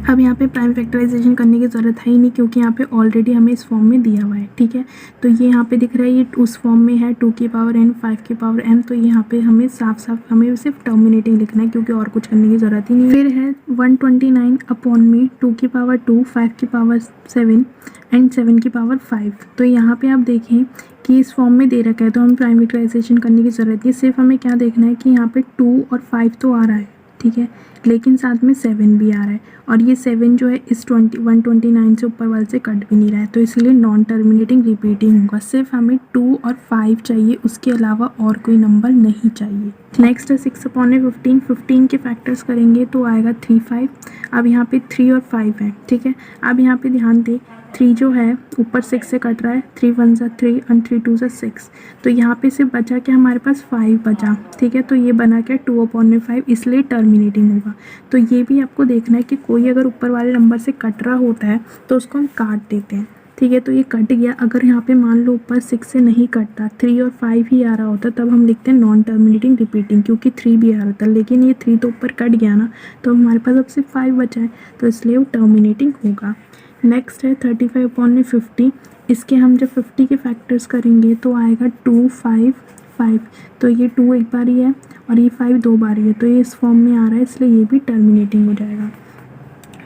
अब यहाँ पे प्राइम फैक्टराइजेशन करने की ज़रूरत है ही नहीं, क्योंकि यहाँ पे ऑलरेडी हमें इस फॉर्म में दिया हुआ है, ठीक है। तो ये यहाँ पे दिख रहा है, ये उस फॉर्म में है 2 की पावर n 5 की पावर m, तो यहाँ पे हमें साफ हमें सिर्फ टर्मिनेटिंग लिखना है, क्योंकि और कुछ करने की ज़रूरत ही नहीं है। फिर है 129 अपॉन में 2 की पावर 2 5 की पावर 7 एंड 7 की पावर 5। तो यहाँ पे आप देखें कि इस फॉर्म में दे रखा है, तो हम प्राइम फैक्टराइजेशन करने की ज़रूरत नहीं है, सिर्फ हमें क्या देखना है कि यहाँ पे 2 और 5 तो आ रहा है, ठीक है, लेकिन साथ में 7 भी आ रहा है, और ये 7 जो है इस 129 से ऊपर वाले से कट भी नहीं रहा है, तो इसलिए नॉन टर्मिनेटिंग रिपीटिंग होगा। सिर्फ हमें 2 और 5 चाहिए, उसके अलावा और कोई नंबर नहीं चाहिए। नेक्स्ट है 6 अपॉन में 15 के फैक्टर्स करेंगे तो आएगा 3 5। अब यहाँ पे 3 और 5 है, ठीक है। अब यहाँ पे ध्यान दें, 3 जो है ऊपर 6 से कट रहा है, 3 1 ज़ा 3 एंड 3 2 ज़ा 6, तो यहाँ पे सिर्फ बचा क्या हमारे पास 5 बचा, ठीक है, तो ये बना क्या 2 अपॉन में 5, इसलिए टर्मिनेटिंग होगा। तो ये भी आपको देखना है कि कोई अगर ऊपर वाले नंबर से कट रहा होता है तो उसको हम काट देते हैं, ठीक है, तो ये कट गया। अगर यहाँ पे मान लो ऊपर 6 से नहीं कटता, 3 और 5 ही आ रहा होता, तब हम लिखते हैं नॉन टर्मिनेटिंग रिपीटिंग, क्योंकि 3 भी आ रहा था, लेकिन ये 3 तो ऊपर कट गया ना, तो हमारे पास अब सिर्फ 5 बचा है, तो इसलिए वो टर्मिनेटिंग होगा। नेक्स्ट है 35 अपॉन में 50। इसके हम जब 50 के फैक्टर्स करेंगे तो आएगा 2 5 5, तो ये 2 एक बारी है और ये 5 दो बारी है, तो ये इस फॉर्म में आ रहा है, इसलिए ये भी टर्मिनेटिंग हो जाएगा।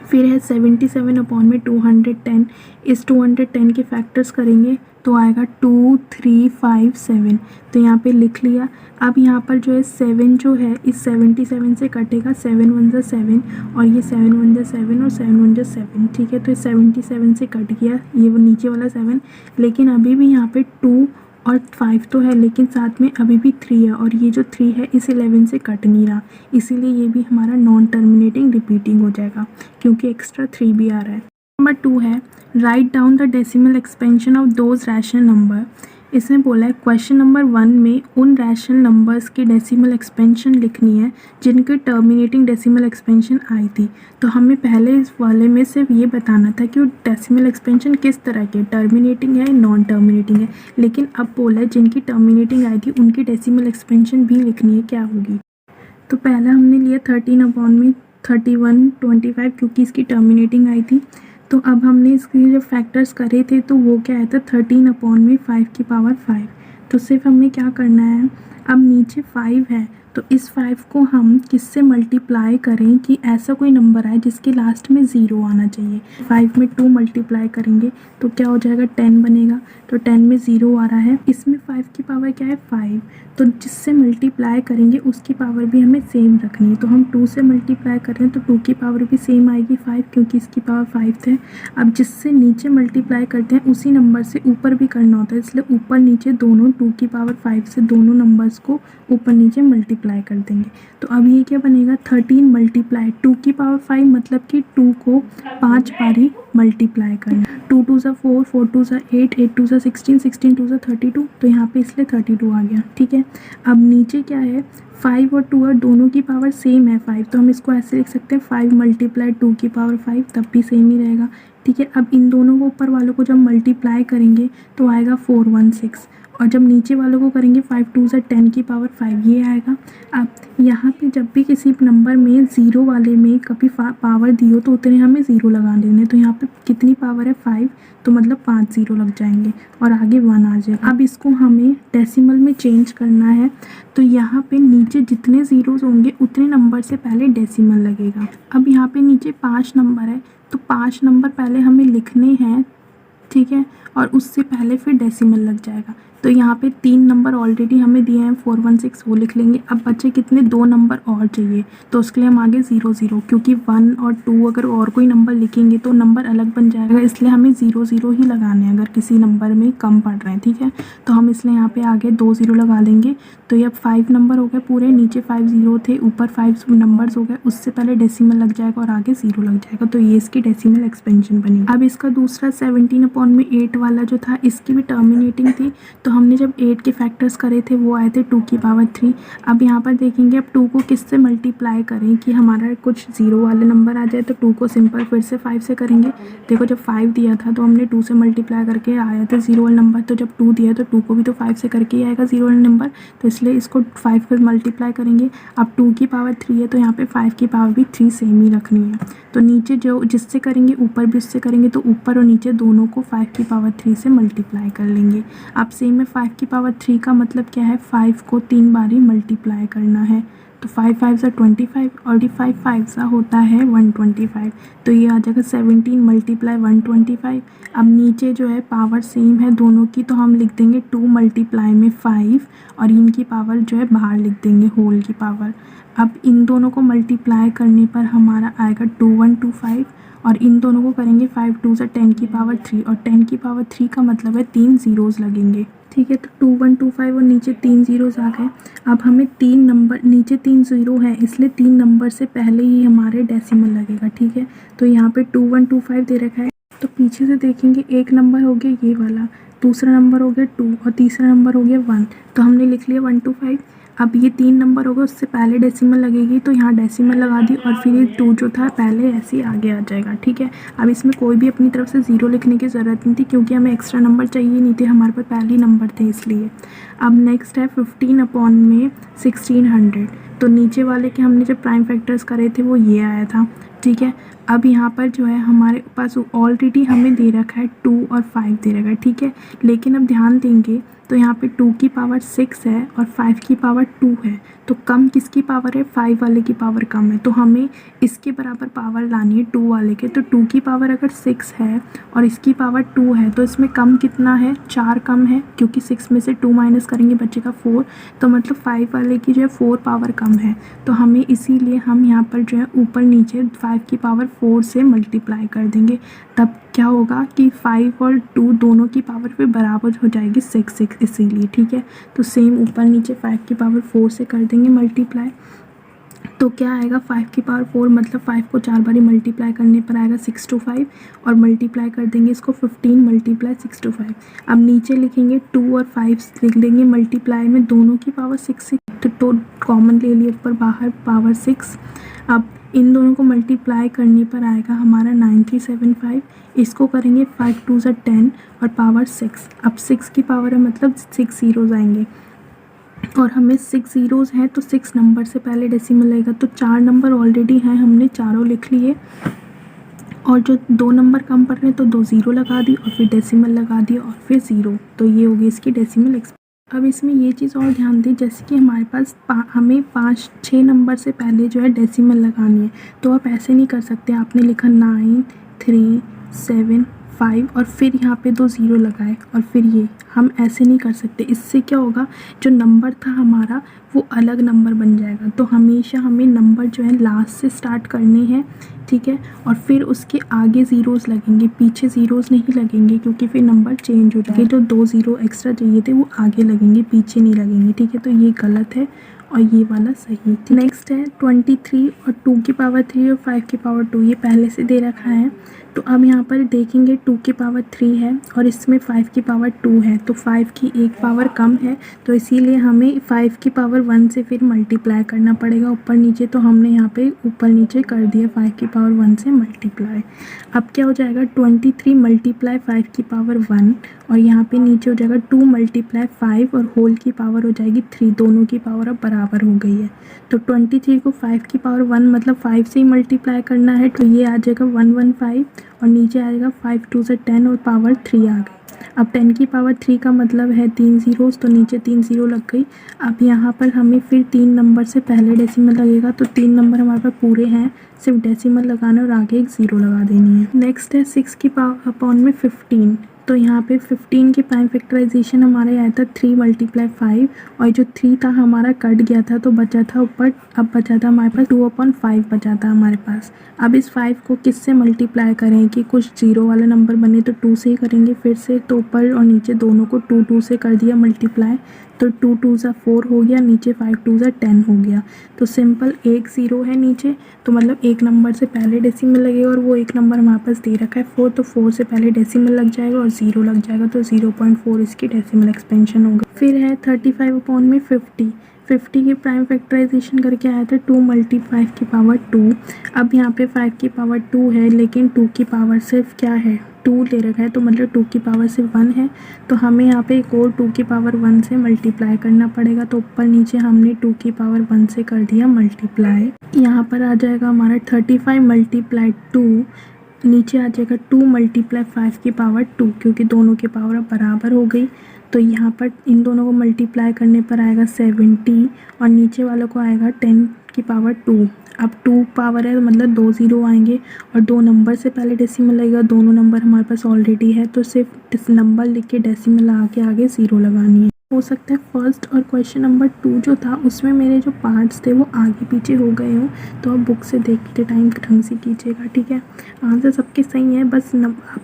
फिर है 77 अपॉन में 210। इस 210 के फैक्टर्स करेंगे तो आएगा 2 3 5 7, तो यहाँ पे लिख लिया। अब यहाँ पर जो है 7 जो है इस 77 से कटेगा, 7 1 ज़ा 7 और ये 7 1 ज़ा 7 और 7 1 ज़ा 7, ठीक है, तो 77 से कट गया ये वो नीचे वाला 7, लेकिन अभी भी यहाँ पे 2 और 5 तो है, लेकिन साथ में अभी भी 3 है, और ये जो 3 है इस 11 से कट नहीं रहा, इसीलिए ये भी हमारा नॉन टर्मिनेटिंग रिपीटिंग हो जाएगा, क्योंकि एक्स्ट्रा 3 भी आ रहा है। नंबर 2 है write down the decimal expansion of those rational number. इसमें बोला है क्वेश्चन नंबर 1 में उन रैशनल नंबर्स की डेसिमल एक्सपेंशन लिखनी है जिनकी टर्मिनेटिंग डेसिमल एक्सपेंशन आई थी। तो हमें पहले इस वाले में सिर्फ ये बताना था कि वो डेसिमल एक्सपेंशन किस तरह की टर्मिनेटिंग है नॉन टर्मिनेटिंग है, लेकिन अब बोला है जिनकी टर्मिनेटिंग आई थी उनकी डेसिमल एक्सपेंशन भी लिखनी है, क्या होगी। तो पहला हमने लिया 13 अपॉन में 31 25, क्योंकि इसकी टर्मिनेटिंग आई थी। तो अब हमने इसके जो फैक्टर्स करे थे तो वो क्या आया था 13 अपॉन में 5 की पावर 5। तो सिर्फ हमें क्या करना है, अब नीचे 5 है तो इस 5 को हम किससे मल्टीप्लाई करें कि ऐसा कोई नंबर आए जिसके लास्ट में 0 आना चाहिए। 5 में 2 मल्टीप्लाई करेंगे तो क्या हो जाएगा 10 बनेगा, तो 10 में 0 आ रहा है, इसमें 5 की पावर क्या है 5, तो जिससे मल्टीप्लाई करेंगे उसकी पावर भी हमें सेम रखनी है। तो हम 2 से मल्टीप्लाई कर रहे हैं तो 2 की पावर भी सेम आएगी 5, क्योंकि इसकी पावर 5 है। अब जिससे नीचे मल्टीप्लाई करते हैं उसी नंबर से ऊपर भी करना होता है, इसलिए ऊपर नीचे दोनों 2 की पावर 5 से दोनों नंबर्स को ऊपर नीचे मल्टीप्लाई मल्टीप्लाई कर देंगे। तो अब ये क्या बनेगा 13 मल्टीप्लाई 2 की पावर 5 मतलब कि 2 को 5 बारी मल्टीप्लाई करना। 2 2 ज़ा 4, 4 2 ज़ा 8, 8 2 ज़ा 16, 16 2 ज़ा 32। तो यहाँ पे इसलिए 32 आ गया। ठीक है, अब नीचे क्या है 5 और 2 और दोनों की पावर सेम है 5, तो हम इसको ऐसे लिख सकते हैं 5 मल्टीप्लाई 2 की पावर 5, तब भी सेम ही रहेगा। ठीक है, अब इन दोनों को ऊपर वालों को जब मल्टीप्लाई करेंगे तो आएगा 416, और जब नीचे वालों को करेंगे 5 2 ज़ा 10 की पावर 5 ये आएगा। अब यहाँ पे जब भी किसी नंबर में ज़ीरो वाले में कभी पावर दी हो तो उतने हमें ज़ीरो लगा देने। तो यहाँ पे कितनी पावर है 5, तो मतलब 5 ज़ीरो लग जाएंगे और आगे 1 आ जाएगा। अब इसको हमें डेसिमल में चेंज करना है, तो यहाँ पे नीचे जितने ज़ीरोज़ होंगे उतने नंबर से पहले डेसिमल लगेगा। अब यहाँ पे नीचे 5 नंबर है, तो 5 नंबर पहले हमें लिखने हैं। ठीक है, और उससे पहले फिर डेसिमल लग जाएगा। तो यहाँ पे 3 नंबर ऑलरेडी हमें दिए हैं 416, वो लिख लेंगे। अब बच्चे कितने 2 नंबर और चाहिए, तो उसके लिए हम आगे 0 0, क्योंकि 1 और 2 अगर और कोई नंबर लिखेंगे तो नंबर अलग बन जाएगा, इसलिए हमें 0 0 ही लगाने हैं अगर किसी नंबर में कम पड़ रहे हैं। ठीक है, तो हम इसलिए यहाँ पे आगे 2 0 लगा देंगे। तो ये अब 5 नंबर हो गए पूरे, नीचे 5 0 थे, ऊपर 5 नंबर्स हो गए, उससे पहले डेसिमल लग जाएगा और आगे 0 लग जाएगा। तो ये इसकी डेसिमल एक्सपेंशन बनी। अब इसका दूसरा 17/8 वाला जो था, इसकी भी टर्मिनेटिंग थी, तो हमने जब 8 के फैक्टर्स करे थे वो आए थे 2 की पावर 3। अब यहाँ पर देखेंगे अब 2 को किससे मल्टीप्लाई करें कि हमारा कुछ ज़ीरो वाले नंबर आ जाए। तो 2 को सिंपल फिर से 5 से करेंगे। देखो जब 5 दिया था तो हमने 2 से मल्टीप्लाई करके आया था ज़ीरो वाला नंबर, तो जब 2 दिया तो 2 को भी तो 5 से करके ही आएगा ज़ीरो वाला नंबर, तो इसलिए इसको 5 पर मल्टीप्लाई करेंगे। अब 2 की पावर 3 है तो यहाँ पर 5 की पावर भी 3 सेम ही रखनी है। तो नीचे जो जिससे करेंगे ऊपर भी उससे करेंगे, तो ऊपर और नीचे दोनों को 5 की पावर 3 से मल्टीप्लाई कर लेंगे। अब सेम में 5 की पावर 3 का मतलब क्या है, 5 को 3 बारी मल्टीप्लाई करना है। तो 5 5 ज़ा 25 और 5 5 ज़ा होता है 125। तो ये आ जाएगा 17 मल्टीप्लाई 125। अब नीचे जो है पावर सेम है दोनों की, तो हम लिख देंगे 2 मल्टीप्लाई में 5 और इनकी पावर जो है बाहर लिख देंगे होल की पावर। अब इन दोनों को मल्टीप्लाई करने पर हमारा आएगा 2125, और इन दोनों को करेंगे 5 2 ज़ा 10 की पावर 3, और 10 की पावर 3 का मतलब है 3 ज़ीरोज़ लगेंगे। ठीक है, तो 2125 और नीचे 3 ज़ीरोज़ आ गए। अब हमें 3 नंबर, नीचे 3 ज़ीरो है इसलिए 3 नंबर से पहले ही हमारे डेसिमल लगेगा। ठीक है, तो यहाँ पे 2125 दे रखा है, तो पीछे से देखेंगे एक नंबर हो गया ये वाला, दूसरा नंबर हो गया 2 और तीसरा नंबर हो गया 1, तो हमने लिख लिया 125। अब ये 3 नंबर होगा उससे पहले डेसिमल लगेगी, तो यहाँ डेसिमल लगा दी और फिर ये 2 जो था पहले ऐसे ही आगे आ जाएगा। ठीक है, अब इसमें कोई भी अपनी तरफ से ज़ीरो लिखने की ज़रूरत नहीं थी, क्योंकि हमें एक्स्ट्रा नंबर चाहिए नहीं थे, हमारे पास पहले ही नंबर थे इसलिए। अब नेक्स्ट है 15/1600। तो नीचे वाले के हमने जब प्राइम फैक्टर्स करे थे वो ये आया था। ठीक है, अब यहाँ पर जो है हमारे पास ऑलरेडी हमें दे रखा है 2 और 5 दे रखा है। ठीक है, लेकिन अब ध्यान देंगे तो यहाँ पे 2 की पावर 6 है और 5 की पावर 2 है, तो कम किसकी पावर है, 5 वाले की पावर कम है, तो हमें इसके बराबर पावर लानी है 2 वाले के। तो 2 की पावर अगर 6 है और इसकी पावर 2 है तो इसमें कम कितना है, 4 कम है, क्योंकि 6 में से 2 माइनस करेंगे बचेगा 4, तो मतलब 5 वाले की जो है 4 पावर कम है। तो हमें इसीलिए हम यहाँ पर जो है ऊपर नीचे 5 की पावर 4 से मल्टीप्लाई कर देंगे, तब क्या होगा कि 5 और 2 दोनों की पावर पे बराबर हो जाएगी 6 इसीलिए। ठीक है, तो सेम ऊपर नीचे 5 की पावर 4 से कर देंगे मल्टीप्लाई, तो क्या आएगा 5 की पावर 4 मतलब 5 को 4 बारी मल्टीप्लाई करने पर आएगा 625, और मल्टीप्लाई कर देंगे इसको 15 मल्टीप्लाई 625। अब नीचे लिखेंगे 2 और 5 लिख देंगे मल्टीप्लाई में दोनों की पावर 6 तो कॉमन ले लिए ऊपर बाहर पावर 6। अब इन दोनों को मल्टीप्लाई करने पर आएगा हमारा 9375। इसको करेंगे 5 2 ज़ा 10 और पावर 6। अब 6 की पावर है मतलब 6 ज़ीरोज़ आएंगे, और हमें 6 ज़ीरोज़ हैं तो 6 नंबर से पहले डेसिमल लगेगा। तो 4 नंबर ऑलरेडी हैं, हमने चारों लिख लिए, और जो 2 नंबर कम पड़ रहे हैं तो 2 ज़ीरो लगा दी और फिर डेसिमल लगा दिया और फिर 0। तो ये होगी इसकी डेसिमल। अब इसमें ये चीज़ और ध्यान दें, जैसे कि हमारे पास हमें 5 6 नंबर से पहले जो है डेसिमल लगानी है, तो आप ऐसे नहीं कर सकते। आपने लिखा 9 3 7 5 और फिर यहाँ पे 2 ज़ीरो लगाए और फिर ये, हम ऐसे नहीं कर सकते। इससे क्या होगा, जो नंबर था हमारा वो अलग नंबर बन जाएगा। तो हमेशा हमें नंबर जो है लास्ट से स्टार्ट करने हैं। ठीक है, और फिर उसके आगे ज़ीरोज़ लगेंगे, पीछे ज़ीरोज़ नहीं लगेंगे, क्योंकि फिर नंबर चेंज हो जाएंगे। जो 2 ज़ीरो एक्स्ट्रा चाहिए थे वो आगे लगेंगे, पीछे नहीं लगेंगे। ठीक है, तो ये गलत है और ये वाला सही। नेक्स्ट है 23 और 2 की पावर 3 और 5 की पावर 2, ये पहले से दे रखा है। तो अब यहाँ पर देखेंगे 2 की पावर 3 है और इसमें 5 की पावर 2 है, तो 5 की एक पावर कम है, तो इसीलिए हमें 5 की पावर 1 से फिर मल्टीप्लाई करना पड़ेगा ऊपर नीचे। तो हमने यहाँ पे ऊपर नीचे कर दिया 5 की पावर 1 से मल्टीप्लाई। अब क्या हो जाएगा 23 मल्टीप्लाई 5 की पावर 1 और यहाँ पे नीचे हो जाएगा 2 मल्टीप्लाई 5 और होल की पावर हो जाएगी 3, दोनों की पावर अब बराबर हो गई है। तो 23 को 5 की पावर 1 मतलब 5 से ही मल्टीप्लाई करना है, तो ये आ जाएगा 115 और नीचे आएगा 5 2 से 10 और पावर 3 आ गई। अब 10 की पावर 3 का मतलब है 3 ज़ीरोज़, तो नीचे 3 ज़ीरो लग गई। अब यहाँ पर हमें फिर 3 नंबर से पहले डेसिमल लगेगा, तो 3 नंबर हमारे पास पूरे हैं, सिर्फ डेसिमल लगाना और आगे एक ज़ीरो लगा देनी है। नेक्स्ट है 6 की पावर अपॉन में 15, तो यहाँ पे 15 की प्राइम फैक्टराइजेशन हमारे आया था 3 मल्टीप्लाई 5 और जो 3 था हमारा कट गया था तो बचा था ऊपर, अब बचा था हमारे पास 2/5 बचा था हमारे पास। अब इस 5 को किस से मल्टीप्लाई करें कि कुछ ज़ीरो वाला नंबर बने, तो 2 से ही करेंगे फिर से। तो ऊपर और नीचे दोनों को 2 से कर दिया मल्टीप्लाई, तो 2 2 ज़ा 4 हो गया, नीचे 5 2 ज़ा 10 हो गया। तो सिंपल एक ज़ीरो है नीचे, तो मतलब एक नंबर से पहले डेसिमल लगेगा और वो एक नंबर हमारे पास दे रखा है 4, तो 4 से पहले डेसिमल लग जाएगा और ज़ीरो लग जाएगा, तो 0.4 इसकी डेसिमल एक्सपेंशन होगा। फिर है 35/50, 50 की प्राइम फैक्टराइजेशन करके आया था 2 मल्टीप्लाई 5 की पावर 2। अब यहाँ पे 5 की पावर 2 है लेकिन 2 की पावर सिर्फ क्या है 2 ले रखा है, तो मतलब 2 की पावर सिर्फ 1 है, तो हमें यहाँ पे एक और 2 की पावर 1 से मल्टीप्लाई करना पड़ेगा। तो ऊपर नीचे हमने 2 की पावर 1 से कर दिया मल्टीप्लाई। यहाँ पर आ जाएगा हमारा 35 मल्टीप्लाई 2, नीचे आ जाएगा 2 मल्टीप्लाई 5 की पावर 2, क्योंकि दोनों की पावर अब बराबर हो गई। तो यहाँ पर इन दोनों को मल्टीप्लाई करने पर आएगा 70 और नीचे वालों को आएगा 10 की पावर 2। अब 2 पावर है तो मतलब 2 ज़ीरो आएंगे और 2 नंबर से पहले डेसिमल लगेगा, दोनों नंबर हमारे पास ऑलरेडी है, तो सिर्फ नंबर लिख के डेसिमल आगे ज़ीरो लगानी है। हो सकता है फर्स्ट और क्वेश्चन नंबर 2 जो था उसमें मेरे जो पार्ट्स थे वो आगे पीछे हो गए हों, तो आप बुक से देखते टाइम ढंग से कीजिएगा, ठीक है। आंसर सबके सही है, बस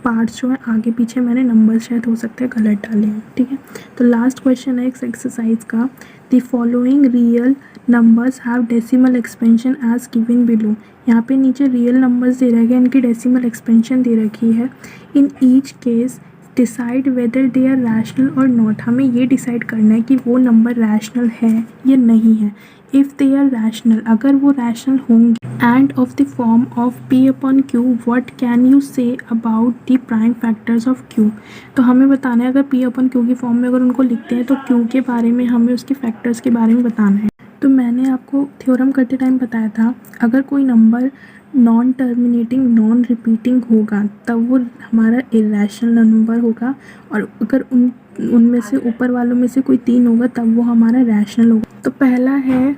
पार्ट्स जो है आगे पीछे मैंने नंबर शायद हो सकता है गलत डाले हों, ठीक है। तो लास्ट क्वेश्चन है इस एक्सरसाइज का, the following real numbers have decimal expansion as given below. यहाँ पे नीचे रियल नंबर्स दे रखे हैं, इनकी डेसिमल एक्सपेंशन दे रखी है। In each case decide whether they are rational और नॉट, हमें ये डिसाइड करना है कि वो नंबर रैशनल है या नहीं है। इफ़ दे आर रैशनल, अगर वो रैशनल होंगे, end of the form of P/Q, what can you say about the prime factors of Q। तो हमें बताना है अगर P/Q की फॉर्म में अगर उनको लिखते हैं तो Q के बारे में हमें उसके फैक्टर्स के बारे में बताना है। तो मैंने आपको थ्योरम करते टाइम बताया था अगर कोई number non terminating non repeating होगा तब वो हमारा इरेशनल नंबर होगा, और अगर उनमें से ऊपर वालों में से कोई 3 होगा तब वो हमारा रैशनल होगा। तो पहला है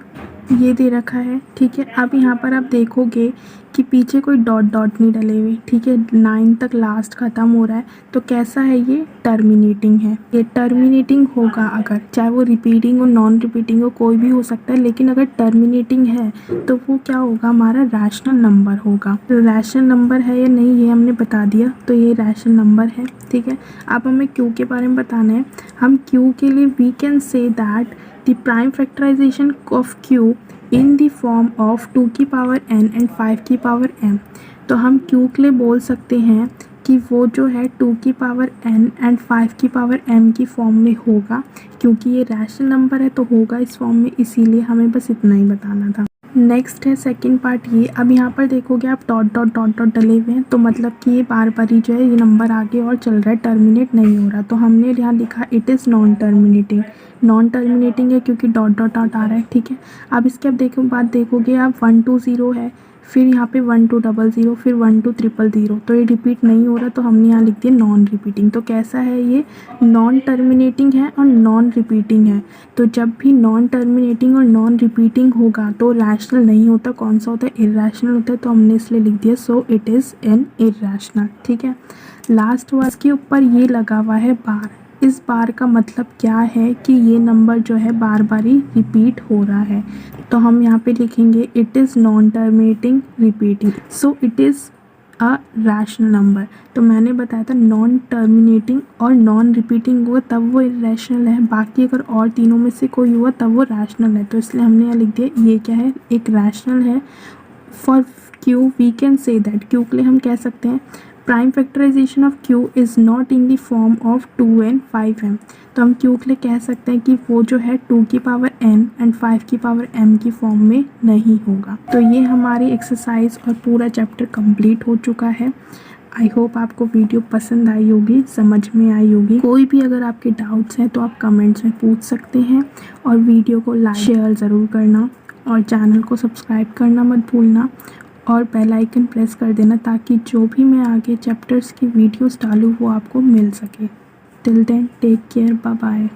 ये दे रखा है, ठीक है। अब यहाँ पर आप देखोगे कि पीछे कोई डॉट डॉट नहीं डले हुए, ठीक है, 9 तक लास्ट ख़त्म हो रहा है, तो कैसा है ये टर्मिनेटिंग है। ये टर्मिनेटिंग होगा अगर, चाहे वो रिपीटिंग हो नॉन रिपीटिंग हो कोई भी हो सकता है, लेकिन अगर टर्मिनेटिंग है तो वो क्या होगा हमारा रैशनल नंबर होगा। तो रैशनल नंबर है या नहीं ये हमने बता दिया, तो ये रैशनल नंबर है, ठीक है। अब हमें क्यू के बारे में बताना है। हम क्यू के लिए we can say that the prime factorization of Q in the form of 2 की पावर n and 5 की पावर m। तो हम Q के लिए बोल सकते हैं कि वो जो है 2 की पावर n एंड 5 की पावर m की फॉर्म में होगा, क्योंकि ये रैशनल नंबर है तो होगा इस फॉर्म में, इसीलिए हमें बस इतना ही बताना था। नेक्स्ट है सेकंड पार्ट ये। अब यहाँ पर देखोगे आप डॉट डॉट डॉट डॉट डले हुए हैं, तो मतलब कि ये बार बार ही जो है ये नंबर आगे और चल रहा है, टर्मिनेट नहीं हो रहा। तो हमने यहाँ लिखा it is non terminating, non terminating है क्योंकि डॉट डॉट डॉट आ रहा है, ठीक है। अब इसके अब बात देखोगे आप 1 2 0 है, फिर यहाँ पे 1 2 0 0, फिर 1 2 0 0, तो ये रिपीट नहीं हो रहा, तो हमने यहाँ लिख दिया नॉन रिपीटिंग। तो कैसा है ये नॉन टर्मिनेटिंग है और नॉन रिपीटिंग है। तो जब भी नॉन टर्मिनेटिंग और नॉन रिपीटिंग होगा तो रैशनल नहीं होता, कौन सा होता है इरेशनल होता है, तो हमने इसलिए लिख दिया so it is an irrational, ठीक है। लास्ट वर्ड के ऊपर ये लगा हुआ है बार, इस बार का मतलब क्या है कि ये नंबर जो है बार बार ही रिपीट हो रहा है, तो हम यहाँ पे लिखेंगे it is non terminating repeating, so it is a rational number. तो मैंने बताया था नॉन टर्मिनेटिंग और नॉन रिपीटिंग हुआ तब वो इरेशनल है, बाकी अगर और तीनों में से कोई हुआ तब वो रैशनल है। तो इसलिए हमने यहाँ लिख दिया ये क्या है, एक रैशनल है। For q we can say that, q के लिए हम कह सकते हैं prime factorization of q is not in the form of 2n 5m। तो हम क्यू के लिए कह सकते हैं कि वो जो है 2 की पावर n एंड 5 की पावर m की फॉर्म में नहीं होगा। तो ये हमारी एक्सरसाइज और पूरा चैप्टर कंप्लीट हो चुका है। आई होप आपको वीडियो पसंद आई होगी, समझ में आई होगी। कोई भी अगर आपके डाउट्स हैं तो आप कमेंट्स में पूछ सकते हैं, और वीडियो को लाइक शेयर ज़रूर करना, और चैनल को सब्सक्राइब करना मत भूलना, और बेल आइकन प्रेस कर देना ताकि जो भी मैं आगे चैप्टर्स की वीडियोस डालूँ वो आपको मिल सके। Till then take care, bye bye.